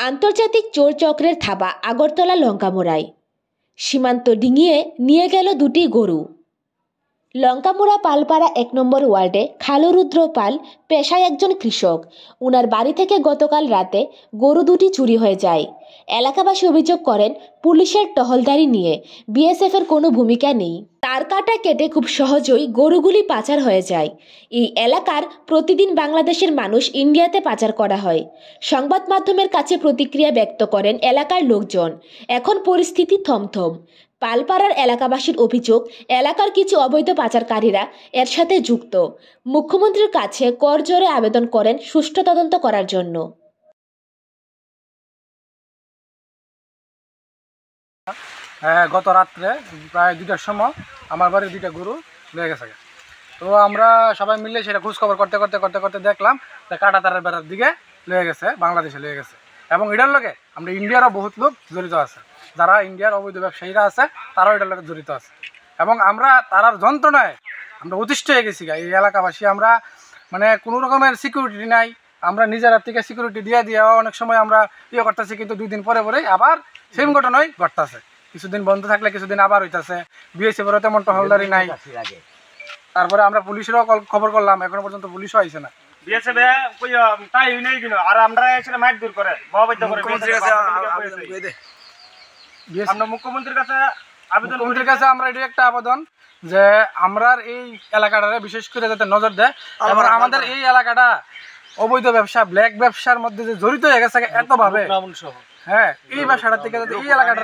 আন্তর্জাতিক চোর চক্রের থাবা আগরতলা লঙ্কামোড়ায়। সীমান্ত ডিঙিয়ে নিয়ে গেল দুটি গরু। লঙ্কামোড়া পালপাড়া ১ নম্বর ওয়ার্ডে খালরুদ্র পাল পেশায় একজন কৃষক। উনার বাড়ি থেকে গতকাল রাতে গরু দুটি চুরি হয়ে যায়। এলাকাবাসী অভিযোগ করেন পুলিশের টহলদারি নিয়ে বিএসএফের কোনো ভূমিকা নেই। তার কাটা কেটে খুব সহজেই গরুগুলি পাচার হয়ে যায়। এই এলাকার প্রতিদিন বাংলাদেশের মানুষ ইন্ডিয়াতে পাচার করা হয়। সংবাদ মাধ্যমের কাছে প্রতিক্রিয়া ব্যক্ত করেন এলাকার লোকজন। এখন পরিস্থিতি থমথম। পালপাড়ার এলাকাবাসীর অভিযোগ, এলাকার কিছু অবৈধ পাচারকারীরা এর সাথে যুক্ত। মুখ্যমন্ত্রীর কাছে করজোড়ে আবেদন করেন সুষ্ঠু তদন্ত করার জন্য। গত রাত্রে প্রায় 2টার সময় আমার বাড়ির 2টা গরু লেগে গেছে। তো আমরা সবাই মিলে সেটা খোঁজখবর করতে করতে করতে করতে দেখলাম যে কাঁটাতারের বেড়ার দিকে লেগে গেছে, বাংলাদেশে লেগে গেছে। এবং এটার লগে আমরা ইন্ডিয়ারও বহুত লোক জড়িত আছে, যারা ইন্ডিয়ার অবৈধ ব্যবসায়ীরা আছে তারাও এটার লগে জড়িত আছে। এবং আমরা তারার যন্ত্রণায় আমরা অতিষ্ঠ হয়ে গেছি। এই এলাকাবাসী আমরা মানে কোনো রকমের সিকিউরিটি নাই, আমরা নিজের থেকে সিকিউরিটি দিয়ে অনেক সময় আমরা করতেছি, কিন্তু 2 দিন পরে পরেই আবার সেম ঘটনাই ঘটতেছে। কিছুদিন বন্ধ থাকলে কিছুদিন আবার হইতেছে। বিএসএফেরও তেমন টহলদারি নাই। তারপরে আমরা পুলিশেরও খবর করলাম, এখনো পর্যন্ত পুলিশও আইছে না। মুখ্যমন্ত্রীর কাছে আমরা এটা একটা আবেদন যে আমরা এই এলাকাটা বিশেষ করে যাতে নজর দেয় এবং আমাদের এই এলাকাটা অবৈধ ব্যবসা, ব্ল্যাক ব্যবসার মধ্যে যে জড়িত হয়ে গেছে এতভাবে, হ্যাঁ, এই ব্যবসাটা থেকে এই এলাকাটা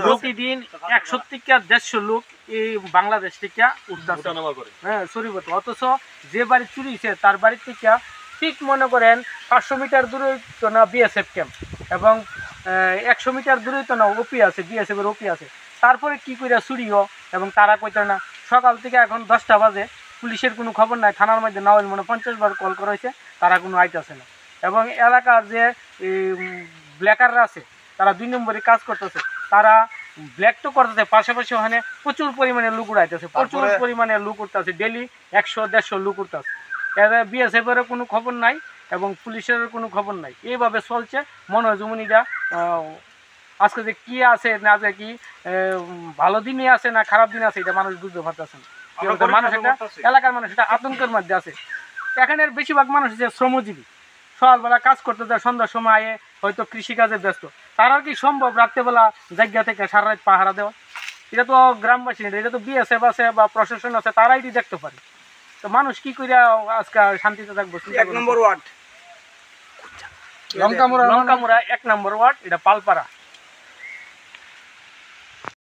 প্রতিদিন 100 থেকে 150 লোক এই বাংলাদেশ থেকে উঠতেছে, হ্যাঁ, শরীবত। অথচ যে বাড়ি চুরি হয়েছে তার বাড়ির থেকে ঠিক মনে করেন 500 মিটার দূরে তো না বিএসএফ ক্যাম্প, এবং 100 মিটার দূরে তো না ওপি আছে, বিএসএফ এর ওপি আছে। তারপরে কি করে চুরিও, এবং তারা কইতে না। সকাল থেকে এখন 10টা বাজে, পুলিশের কোনো খবর নাই। থানার মধ্যে না হইলে 50 বার কল করা হয়েছে, তারা কোনো আইতেছে না। এবং এলাকার যে ব্ল্যাকাররা আছে তারা 2 নম্বরে কাজ করতেছে, তারা ব্ল্যাক তো করতেছে, পাশাপাশি ওখানে প্রচুর পরিমাণে লুক উড়াইতেছে, প্রচুর পরিমাণে লুক উঠতেছে, ডেলি 100-150 লুক উঠতেছে। এদের বিএসএফেরও কোনো খবর নাই এবং পুলিশেরও কোনো খবর নাই। এইভাবে চলছে। মনে হয় জমিনিরা আজকে যে কি আছে না যে কি ভালো দিনে আছে না খারাপ দিনে আছে এটা মানুষ বুঝতে পারতেছে না। মানুষ একটা এলাকার মানুষ একটা আতঙ্কের মধ্যে আছে। এখানের বেশিরভাগ মানুষ যে শ্রমজীবী, সকালবেলা কাজ করতে যায়, সন্ধ্যার সময় হয়তো কৃষিকাজে ব্যস্ত। তার আর কি সম্ভব রাত্রেবেলা জায়গা থেকে সারা রাত পাহারা দেওয়া? এটা তো গ্রামবাসী, এটা তো বিএসএফ আছে বা প্রশাসন আছে, তারাই দেখতে পারে। তো মানুষ কি করে আজকে শান্তিতে থাকবো? 1 নম্বর ওয়ার্ড লঙ্কামোড়া 1 নম্বর ওয়ার্ড, এটা পালপাড়া।